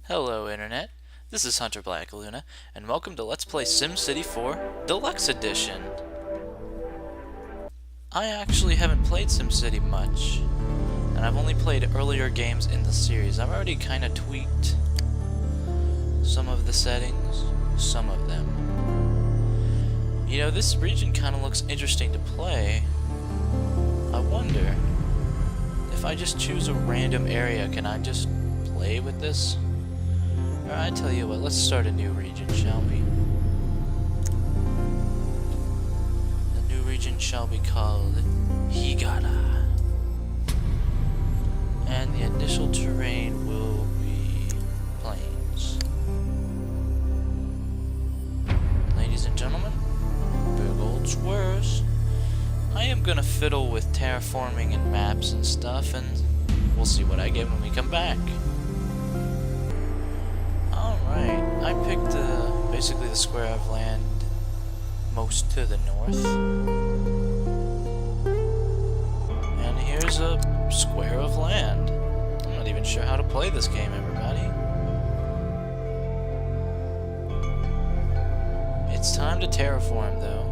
Hello Internet, this is Hunter Black Luna, and welcome to Let's Play SimCity 4 Deluxe Edition. I actually haven't played SimCity much, and I've only played earlier games in the series. I've already kind of tweaked some of the settings, some of them. You know, this region kind of looks interesting to play. I wonder, if I just choose a random area, can I just play with this? Alright, I tell you what, let's start a new region, shall we? The new region shall be called Hiigara. And the initial terrain will be plains. Ladies and gentlemen, big old squares. I am gonna fiddle with terraforming and maps and stuff, and we'll see what I get when we come back. Alright, I picked basically the square of land most to the north. And here's a square of land. I'm not even sure how to play this game, everybody. It's time to terraform, though.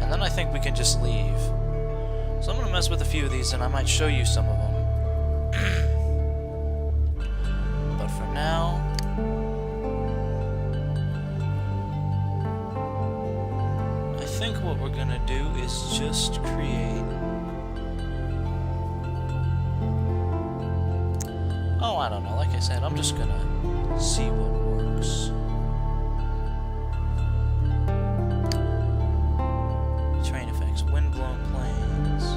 And then I think we can just leave. So I'm gonna mess with a few of these, and I might show you some of them. But for now, I think what we're gonna do is just create... Oh, I don't know, like I said, I'm just gonna see what works. Terrain effects, wind-blown plains.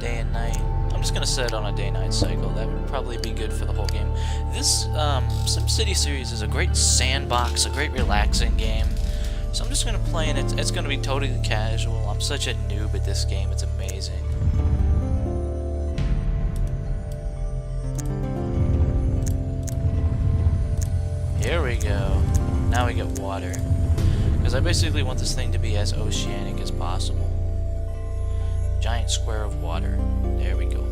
Day and night. I'm just gonna set it on a day-night cycle. That would probably be good for the whole game. This SimCity series is a great sandbox, a great relaxing game. So I'm just gonna play, and it's gonna be totally casual. I'm such a noob at this game. It's amazing. Here we go. Now we get water. Because I basically want this thing to be as oceanic as possible. Giant square of water. There we go.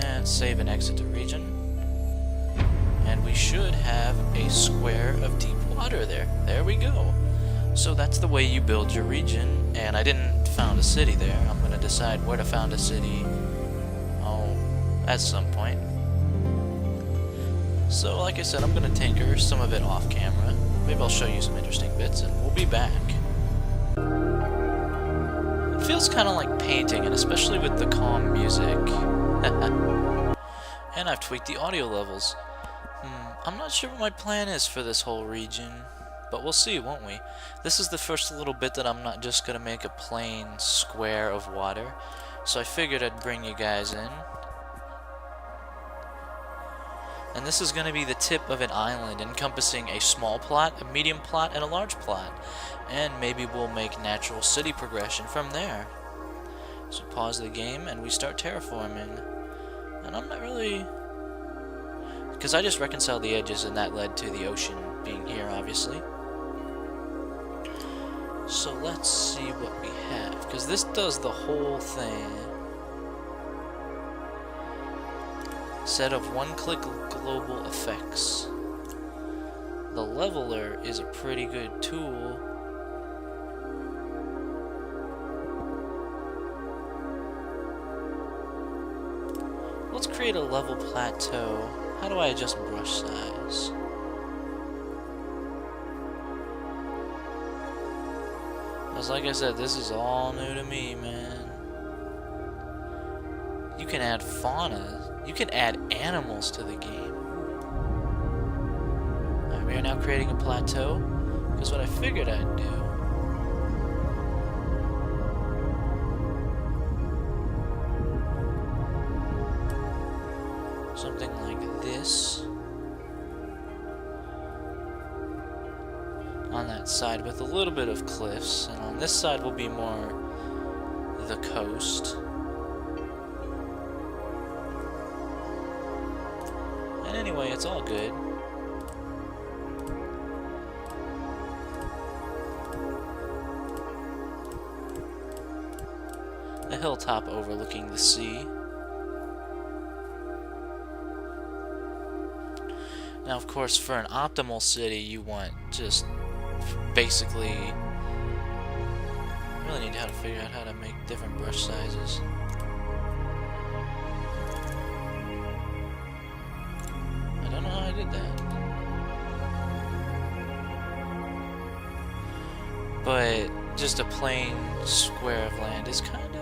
And save and exit the region. And we should have a square of deep water there. There we go. So that's the way you build your region. And I didn't found a city there. I'm going to decide where to found a city at some point. So like I said, I'm going to tinker some of it off camera. Maybe I'll show you some interesting bits, and we'll be back. It feels kind of like painting, and especially with the calm music. And I've tweaked the audio levels. I'm not sure what my plan is for this whole region, but we'll see, won't we? This is the first little bit that I'm not just going to make a plain square of water, so I figured I'd bring you guys in. And this is going to be the tip of an island encompassing a small plot, a medium plot, and a large plot. And maybe we'll make natural city progression from there. So pause the game and we start terraforming. And I'm not really... because I just reconciled the edges and that led to the ocean being here, obviously. So let's see what we have, because this does the whole thing. Set of one-click global effects. The leveler is a pretty good tool. Let's create a level plateau. How do I adjust brush size? Because like I said, this is all new to me, man. You can add fauna. You can add animals to the game. Alright, we are now creating a plateau. Because what I figured I'd do... something like this. On that side with a little bit of cliffs. And on this side will be more the coast. And anyway, it's all good. A hilltop overlooking the sea. Now, of course, for an optimal city, you want just basically... I really need to figure out how to make different brush sizes. I don't know how I did that. But just a plain square of land is kind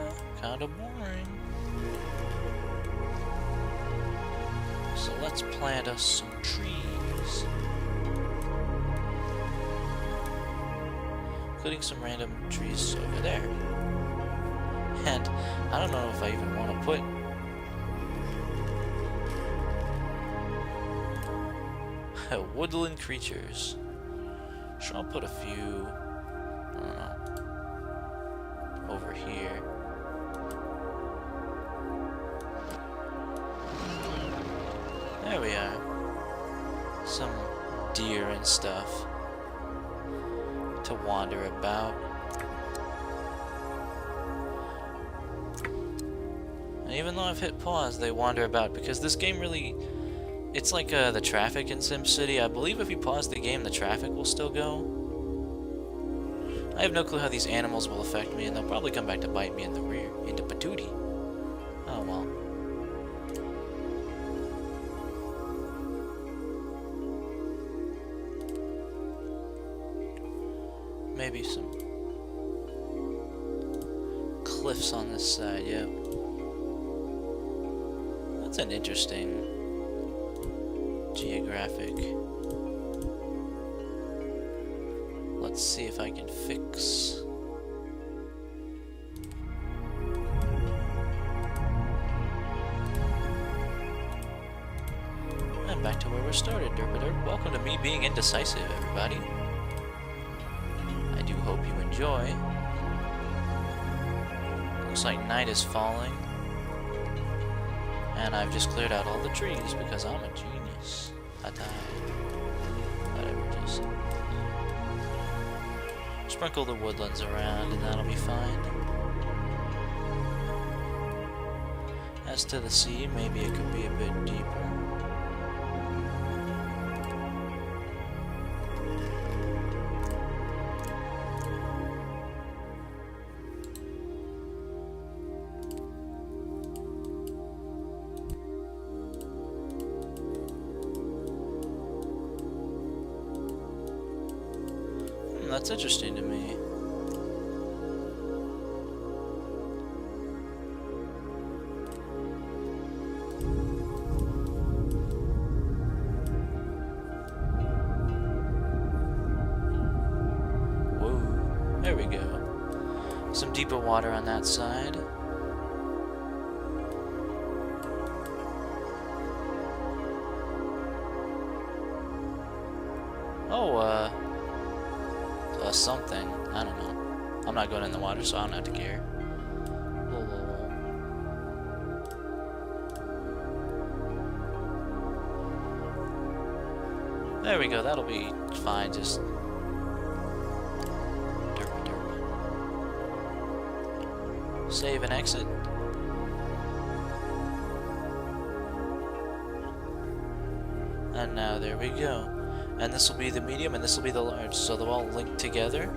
of boring. So let's plant us some trees. Including some random trees over there. And I don't know if I even want to put woodland creatures. Sure, I'll put a few, I don't know, over here. There we are. Some deer and stuff to wander about. And even though I've hit pause, they wander about because this game really... It's like the traffic in SimCity. I believe if you pause the game, the traffic will still go. I have no clue how these animals will affect me, and they'll probably come back to bite me in the rear. Into patootie. Oh well. Maybe some cliffs on this side, yep. That's an interesting geographic. Let's see if I can fix. And back to where we started, derp. Welcome to me being indecisive, everybody. I do hope you enjoy. Looks like night is falling. And I've just cleared out all the trees because I'm a genius. I died. Whatever, just sprinkle the woodlands around and that'll be fine. As to the sea, maybe it could be a bit deeper. That's interesting to me. Whoa, there we go. Some deeper water on that side. Oh, something. I don't know. I'm not going in the water, so I don't have to care. There we go. That'll be fine. Just derp. Save and exit. And now there we go. And this will be the medium, and this will be the large, so they'll all link together.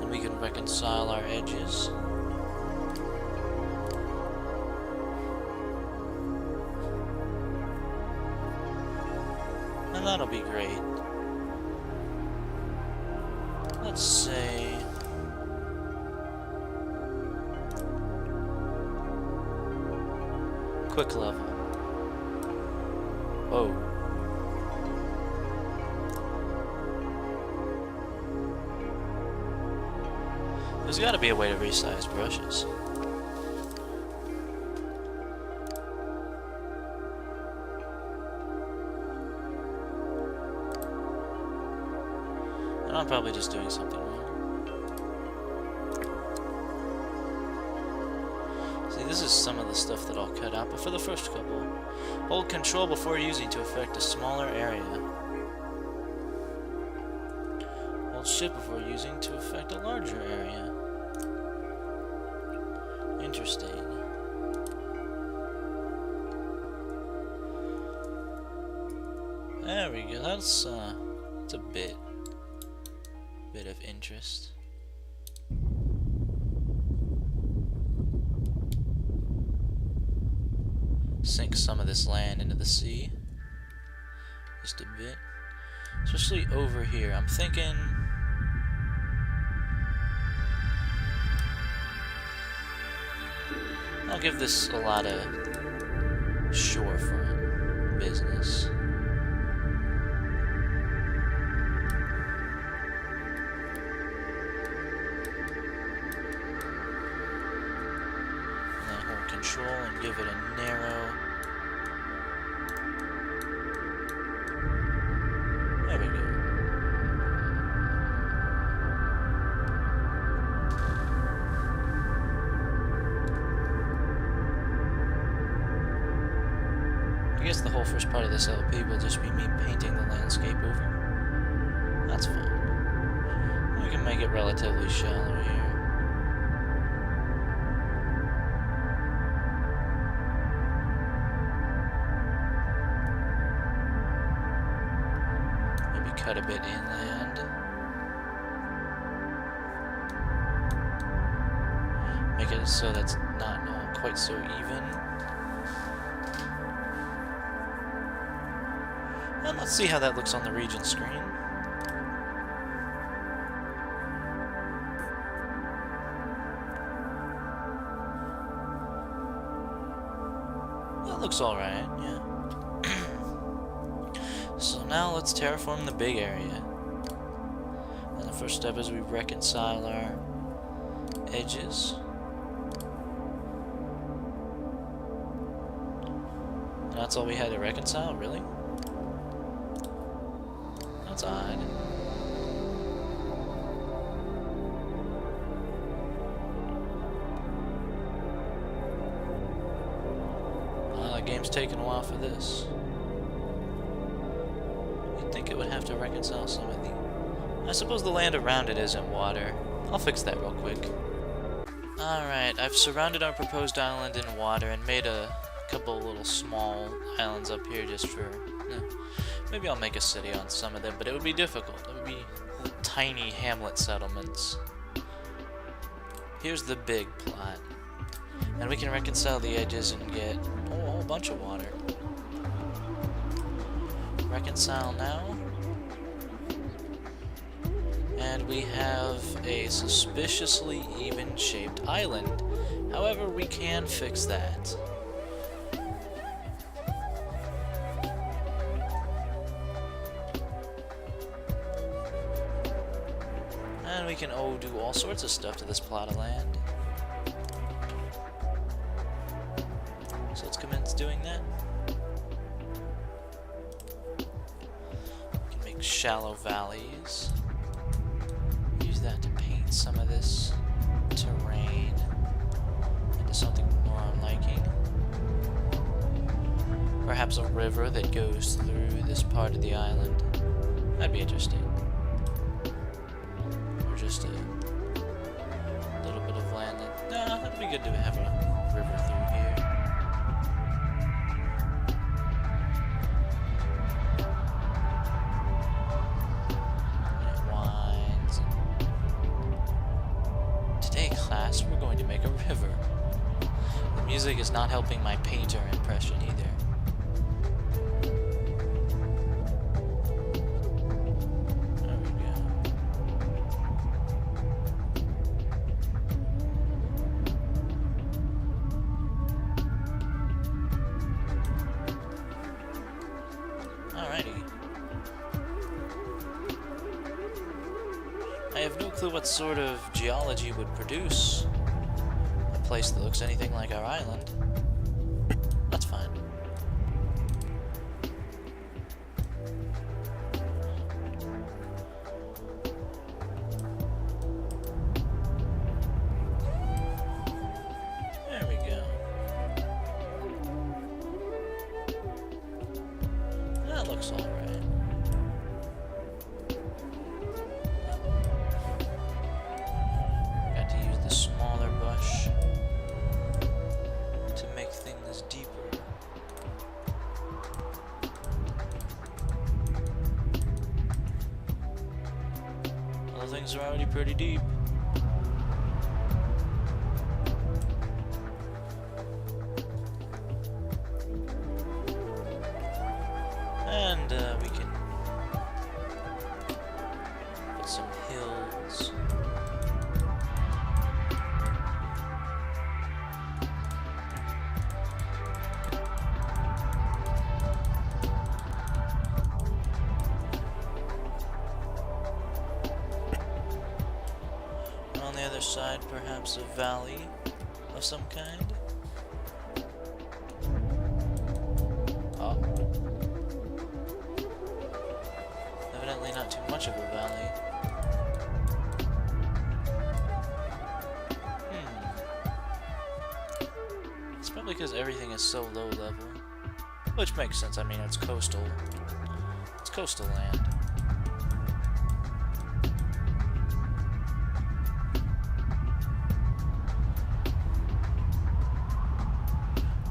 And we can reconcile our edges. And that'll be great. let's say quick level. Whoa. There's gotta be a way to resize brushes. And I'm probably just doing something wrong. See, this is some of the stuff that I'll cut out, but for the first couple, hold control before using to affect a smaller area. Hold shift before using to affect a larger area. Interesting. There we go. That's a bit of interest. Sink some of this land into the sea. Just a bit. Especially over here. I'm thinking I'll give this a lot of shorefront business. And then hold control and give it a narrow. There we go. I guess the whole first part of this LP will just be me painting the landscape over. That's fine. We can make it relatively shallow here. Maybe cut a bit inland. Make it so that's not quite so even. And let's see how that looks on the region screen. That looks alright, yeah. So now let's terraform the big area. And the first step is we reconcile our edges. And that's all we had to reconcile, really? That's odd. The game's taking a while for this. You'd think it would have to reconcile some of the... I suppose the land around it isn't water. I'll fix that real quick. Alright, I've surrounded our proposed island in water and made a couple little small islands up here just for... maybe I'll make a city on some of them, but it would be difficult. It would be little tiny hamlet settlements. Here's the big plot. And we can reconcile the edges and get a whole bunch of water. Reconcile now. And we have a suspiciously even-shaped island. However, we can fix that. And we can do all sorts of stuff to this plot of land. So let's commence doing that. We can make shallow valleys. Use that to paint some of this terrain into something more I'm liking. Perhaps a river that goes through this part of the island. That'd be interesting. Just a little bit of land that... Nah, that'd be good to have a river through here. And it winds. Today, class, we're going to make a river. The music is not helping my painter impression either. Alrighty. I have no clue what sort of geology would produce a place that looks anything like our island. That's fine. There we go. That looks alright. Got to use the smaller brush to make things deeper. Other things are already pretty deep. And we can put some hills. And on the other side, perhaps a valley of some kind. Oh. Evidently not too much of a valley. It's probably because everything is so low level. Which makes sense, I mean it's coastal. It's coastal land.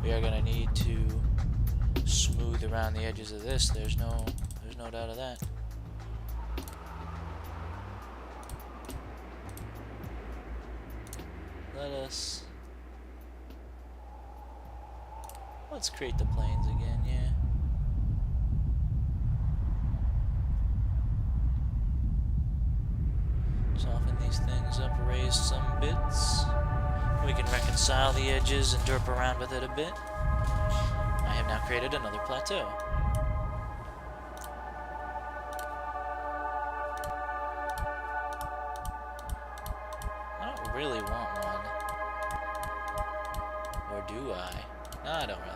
We are gonna need to smooth around the edges of this, there's no doubt of that. Let's create the plains again, yeah. Soften these things up, raise some bits. We can reconcile the edges and derp around with it a bit. I have now created another plateau. I don't really want one. Or do I? No, I don't really.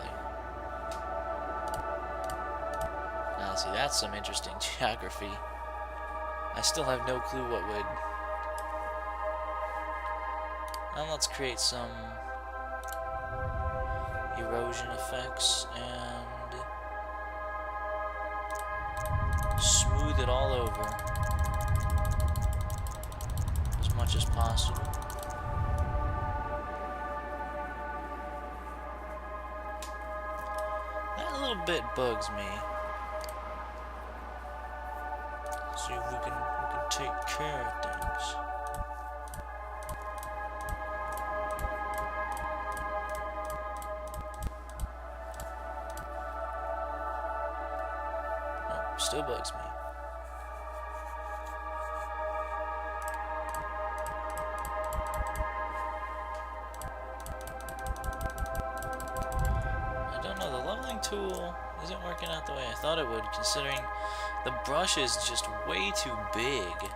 Now, see, that's some interesting geography. I still have no clue what would... Now let's create some erosion effects and smooth it all over as much as possible. That little bit bugs me. See if we can take care of things. Nope, still bugs me. I don't know, the leveling tool isn't working out the way I thought it would, considering the brush is just way too big.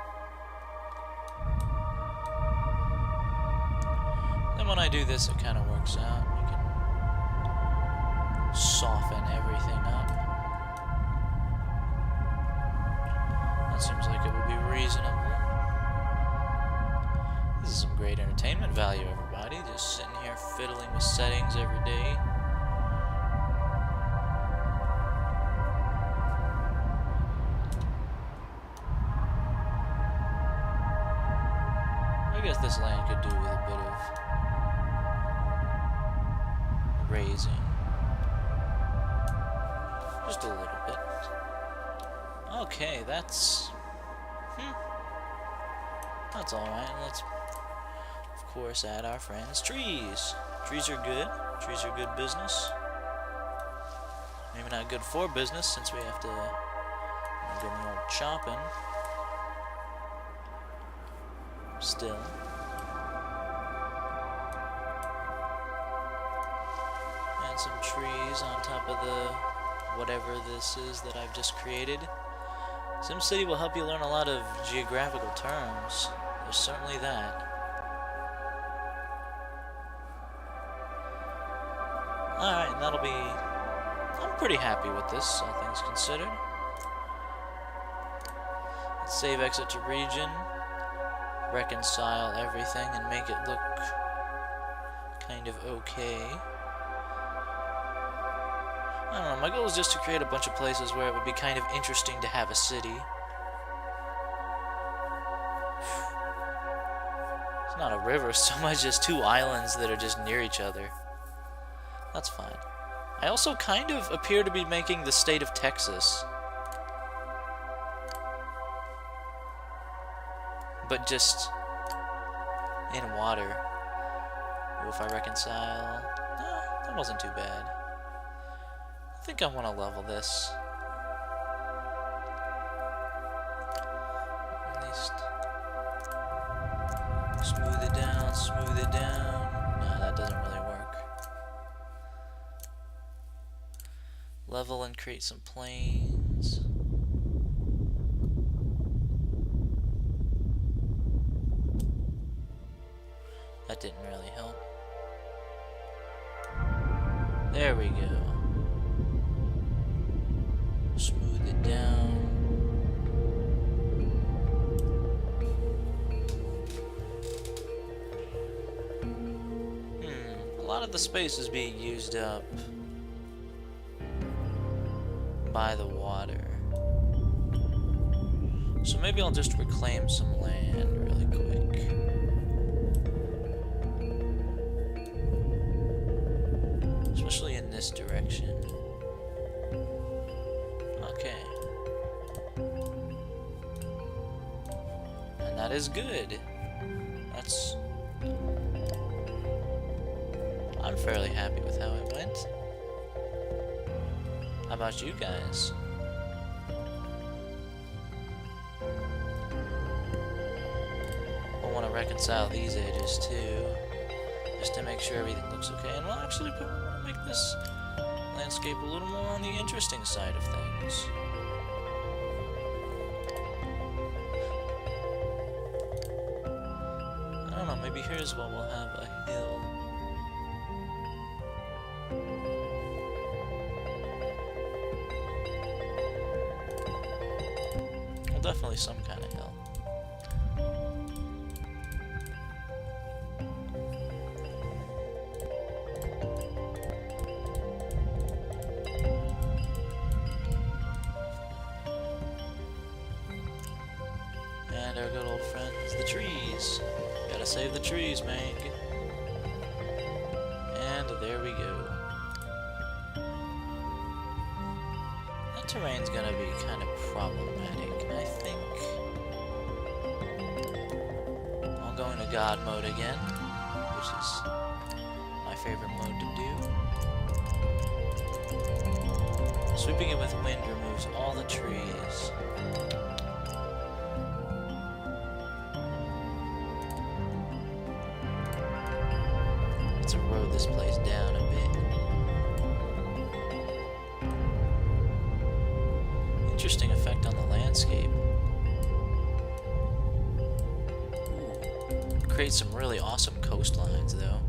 Then when I do this, it kind of works out. You can soften everything up. That seems like it would be reasonable. This is some great entertainment value, everybody. Just sitting here fiddling with settings every day. I guess this land could do with a bit of raising. Just a little bit. Okay, that's... That's alright. Let's, of course, add our friends. Trees! Trees are good. Trees are good business. Maybe not good for business, since we have to do more chopping. Still. And some trees on top of the whatever this is that I've just created. SimCity will help you learn a lot of geographical terms. There's certainly that. Alright, that'll be... I'm pretty happy with this, all things considered. Let's save, exit to region, reconcile everything, and make it look kind of okay. I don't know, my goal is just to create a bunch of places where it would be kind of interesting to have a city. It's not a river so much as two islands that are just near each other. That's fine. I also kind of appear to be making the state of Texas. But just in water. Ooh, if I reconcile... No, that wasn't too bad. I think I want to level this. At least smooth it down, smooth it down. No, that doesn't really work. Level and create some planes. That didn't really help. There we go. Smooth it down. A lot of the space is being used up by the water. So maybe I'll just reclaim some land really quick. Especially in this direction. Okay. And that is good. That's... I'm fairly happy with how it went. How about you guys? We'll want to reconcile these edges too, just to make sure everything looks okay. And we'll actually make this landscape a little more on the interesting side of things. I don't know, maybe here's what we'll have a hill. Well, definitely some kind of hill. And our good old friends, the trees. Gotta save the trees, Meg. And there we go. That terrain's gonna be kind of problematic, I think. I'll go into God mode again, which is my favorite mode to do. Sweeping it with wind removes all the trees. Let's erode this place down a bit. Interesting effect on the landscape. Ooh. Create some really awesome coastlines, though.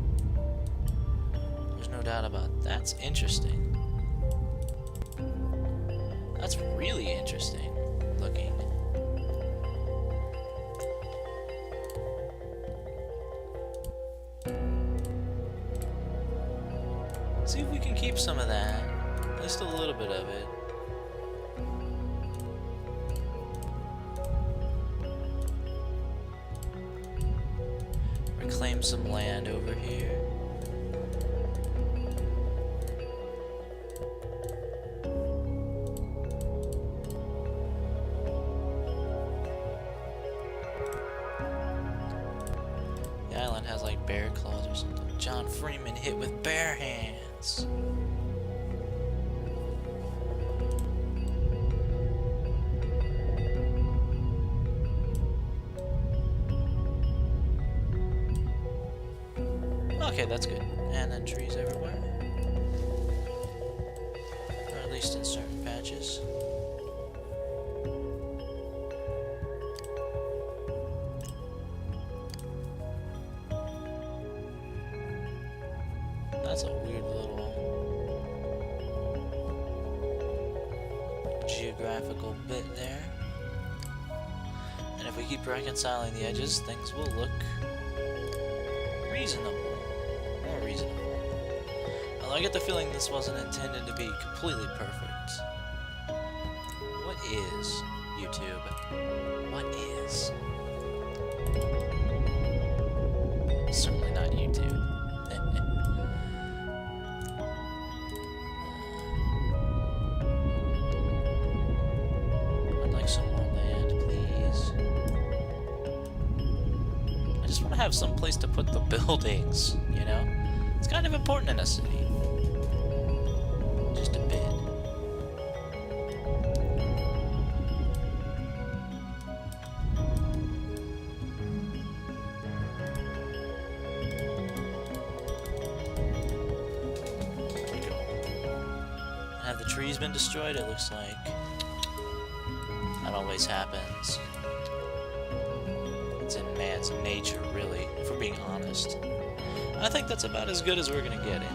There's no doubt about that. That's interesting. That's really interesting looking. See if we can keep some of that. Just a little bit of it. Reclaim some land over here. The island has like bear claws or something. John Freeman hit with bare hands. Okay, that's good. And then trees everywhere. Or at least least in certain patches. That's a weird little geographical bit there. And if we keep reconciling the edges, things will look reasonable. More reasonable. Although I get the feeling this wasn't intended to be completely perfect. What is YouTube? What is? Certainly not YouTube. I'd like some more land, please. I just want to have some place to put the buildings, you know? It's kind of important in a city. Just a bit. Have the trees been destroyed? It looks like that always happens. It's in man's nature, really, if we're being honest. I think that's about as good as we're gonna get it.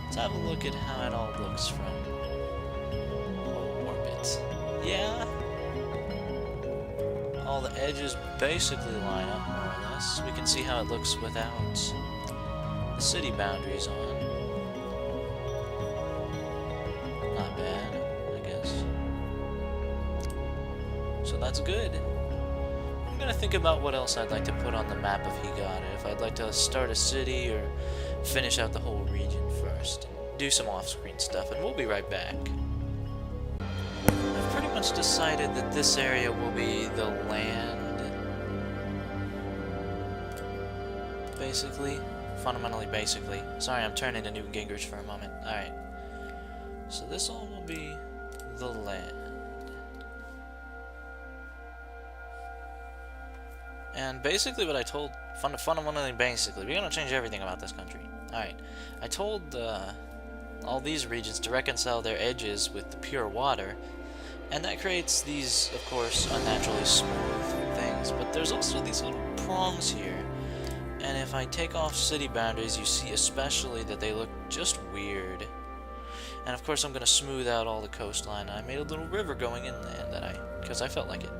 Let's have a look at how it all looks from orbit. Yeah. All the edges basically line up, more or less. We can see how it looks without the city boundaries on. Not bad, I guess. So that's good. I'm gonna think about what else I'd like to put on the map of Hiigara. If I'd like to start a city or finish out the whole region first. Do some off-screen stuff, and we'll be right back. I've pretty much decided that this area will be the land. Basically. Fundamentally, basically. Sorry, I'm turning to New Gingrich for a moment. Alright. So this all will be the land. And basically what I told, fundamentally basically, we're going to change everything about this country. Alright, I told all these regions to reconcile their edges with the pure water, and that creates these, of course, unnaturally smooth things, but there's also these little prongs here, and if I take off city boundaries, you see especially that they look just weird. And of course I'm going to smooth out all the coastline. I made a little river going in there because I felt like it.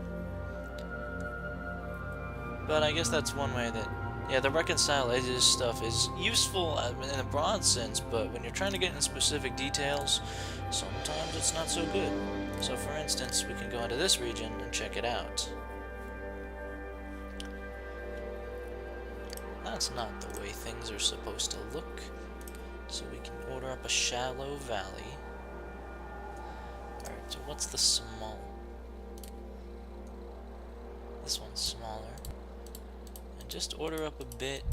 But I guess that's one way that, yeah, the reconcile edges stuff is useful in a broad sense, but when you're trying to get into specific details, sometimes it's not so good. So for instance, we can go into this region and check it out. That's not the way things are supposed to look. So we can order up a shallow valley. Alright, so what's the small? This one's smaller. Just order up a bit.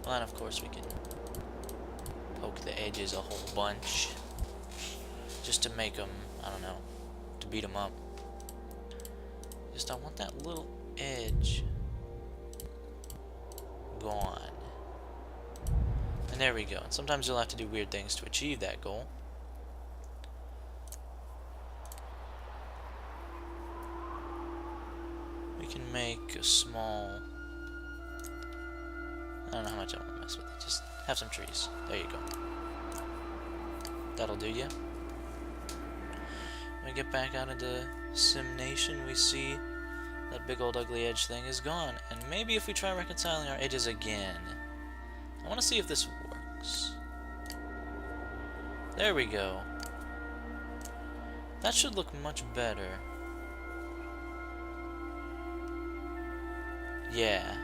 Well, and of course we can poke the edges a whole bunch. Just to make them, I don't know, to beat them up. Just I want that little edge gone. And there we go. And sometimes you'll have to do weird things to achieve that goal. Can make a small, I don't know how much I want to mess with it, just have some trees. There you go. That'll do ya. When we get back out into Sim Nation, we see that big old ugly edge thing is gone. And maybe if we try reconciling our edges again, I want to see if this works. There we go. That should look much better. Yeah.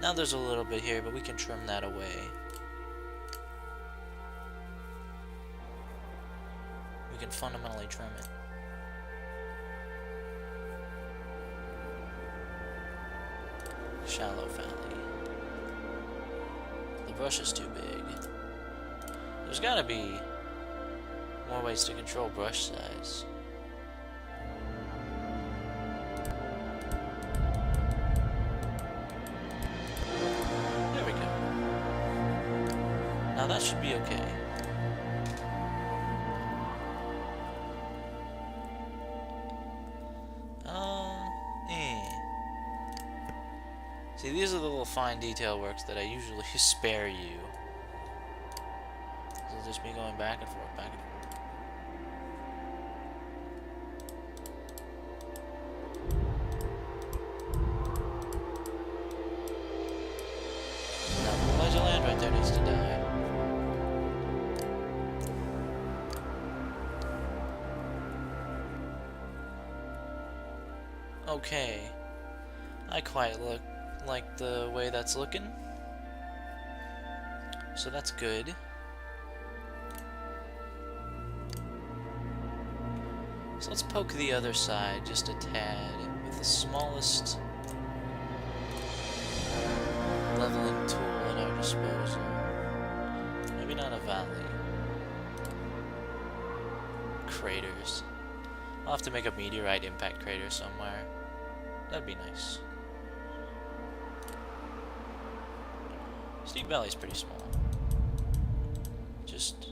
Now there's a little bit here, but we can trim that away. We can fundamentally trim it. Shallow valley. The brush is too big. There's gotta be more ways to control brush size. Now that should be okay. See, these are the little fine detail works that I usually spare you. This will just be going back and forth, back and forth. Now, the ledge of land right there needs to die. Okay. I quite like the way that's looking. So that's good. So let's poke the other side just a tad with the smallest leveling tool at our disposal. Maybe not a valley. Craters. I'll have to make a meteorite impact crater somewhere. That'd be nice. Steep Valley's pretty small. Just...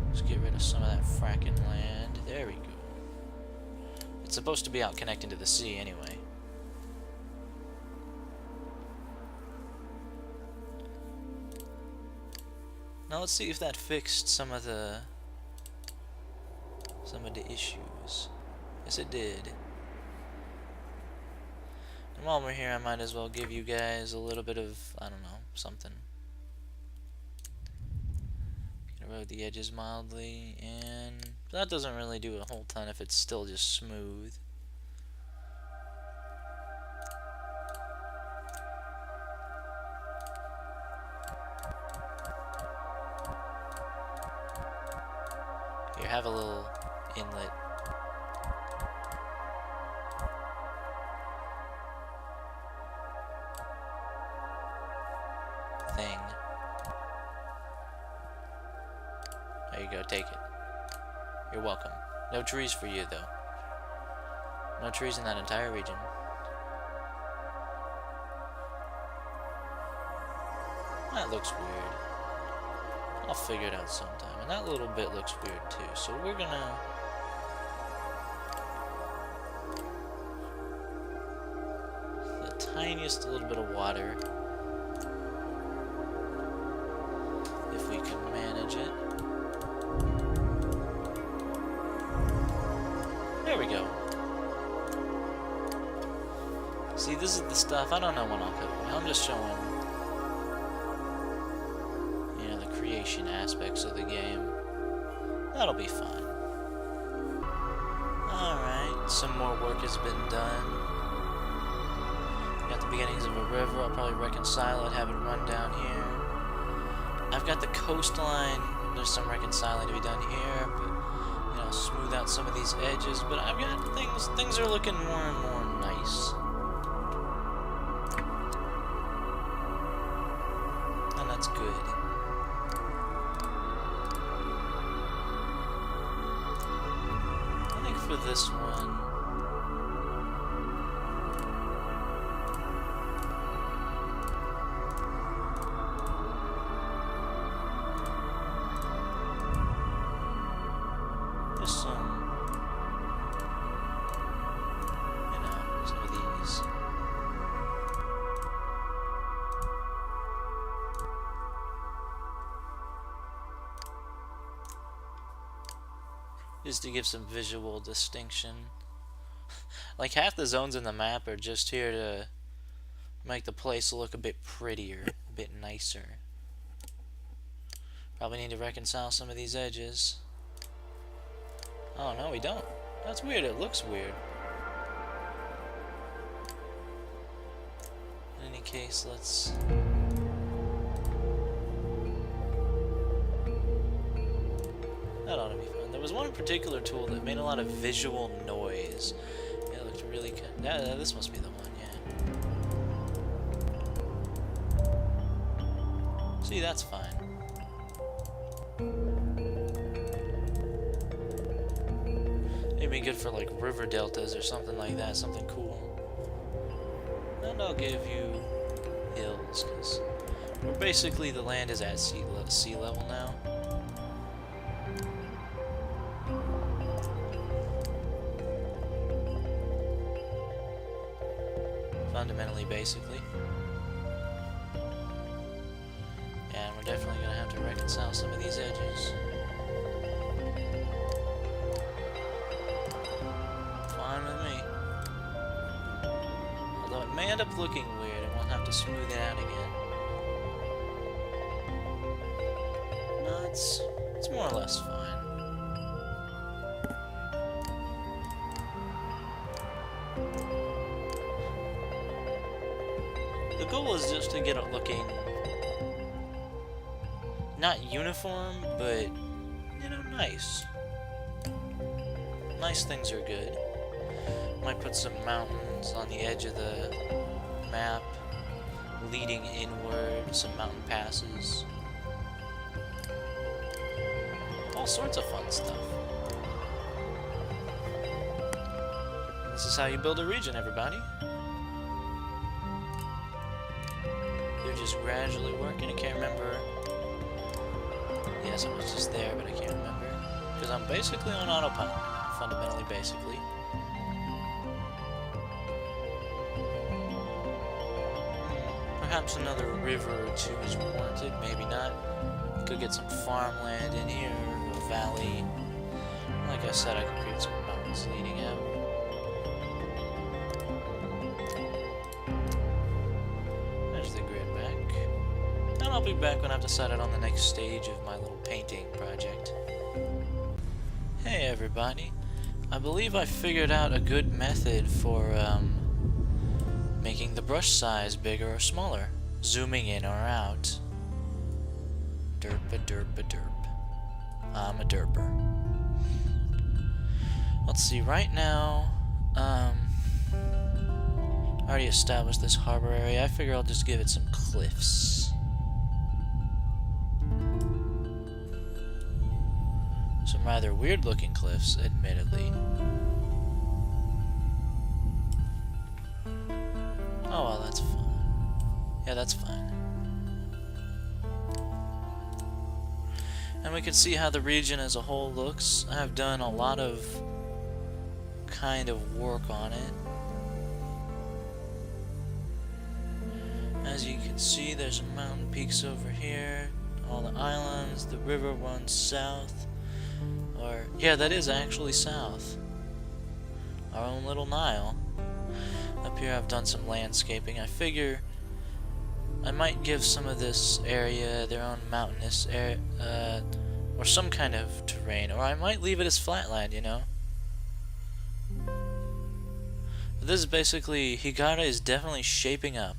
let's get rid of some of that fracking land. There we go. It's supposed to be out connecting to the sea anyway. Now let's see if that fixed some of the issues. Yes, it did. And while we're here, I might as well give you guys a little bit of, I don't know, something. Erode the edges mildly, and that doesn't really do a whole ton if it's still just smooth. Here, have a little inlet. Thing. There you go, take it. You're welcome. No trees for you, though. No trees in that entire region. That looks weird. I'll figure it out sometime. And that little bit looks weird, too. So we're gonna... the tiniest little bit of water. If we can manage it. There we go. See, this is the stuff, I don't know when I'll cover it. I'm just showing, you know, the creation aspects of the game. That'll be fine. Alright, some more work has been done. Got the beginnings of a river, I'll probably reconcile it, have it run down here. I've got the coastline, there's some reconciling to be done here, but, you know, smooth out some of these edges, but I've got things are looking more and more nice. And that's good. I think for this one, just some, you know, some of these. Just to give some visual distinction. Like half the zones in the map are just here to make the place look a bit prettier, a bit nicer. Probably need to reconcile some of these edges. Oh, no, we don't. That's weird. It looks weird. In any case, let's... that ought to be fun. There was one particular tool that made a lot of visual noise. Yeah, it looked really good. Yeah, this must be the one, yeah. See, that's fine. It'd be good for like river deltas or something like that, something cool. and I'll give you hills, because we're basically, the land is at sea level now. Fundamentally, basically. And we're definitely going to have to reconcile some of these edges. Fine with me. Although it may end up looking weird, and we'll have to smooth it out again. No, it's more or less fine. The goal is just to get it looking not uniform, but, you know, nice. Nice things are good. Might put some mountains on the edge of the map, leading inward, some mountain passes. All sorts of fun stuff. This is how you build a region, everybody. You're just gradually working. I can't remember. Yes, I was just there, but I can't remember. Because I'm basically on autopilot now, fundamentally, basically. Perhaps another river or two is warranted, maybe not. Could get some farmland in here, a valley. Like I said, I could create some mountains leading out. There's the grid back. And I'll be back when I've decided on the next stage of my little painting project. Hey everybody. I believe I figured out a good method for making the brush size bigger or smaller. Zooming in or out. Derp-a-derp-a-derp. I'm a derper. Let's see, right now, I already established this harbor area. I figure I'll just give it some cliffs. Some rather weird looking cliffs, admittedly. Oh well, that's fine. Yeah, that's fine. And we can see how the region as a whole looks. I've done a lot of kind of work on it. As you can see, there's some mountain peaks over here, all the islands, the river runs south. Or, yeah, that is actually south. Our own little Nile. Up here I've done some landscaping. I figure I might give some of this area their own mountainous area, or some kind of terrain, or I might leave it as flatland, you know? But this is basically, Hiigara is definitely shaping up.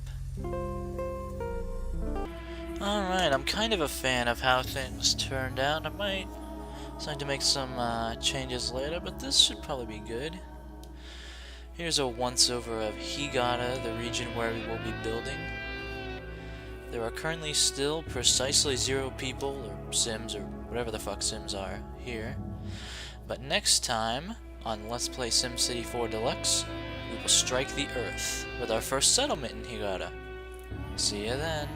Alright, I'm kind of a fan of how things turned out. I might decide to make some changes later, but this should probably be good. Here's a once-over of Hiigara, the region where we will be building. There are currently still precisely 0 people, or Sims, or whatever the fuck Sims are, here. But next time, on Let's Play SimCity 4 Deluxe, we will strike the Earth with our first settlement in Hiigara. See you then.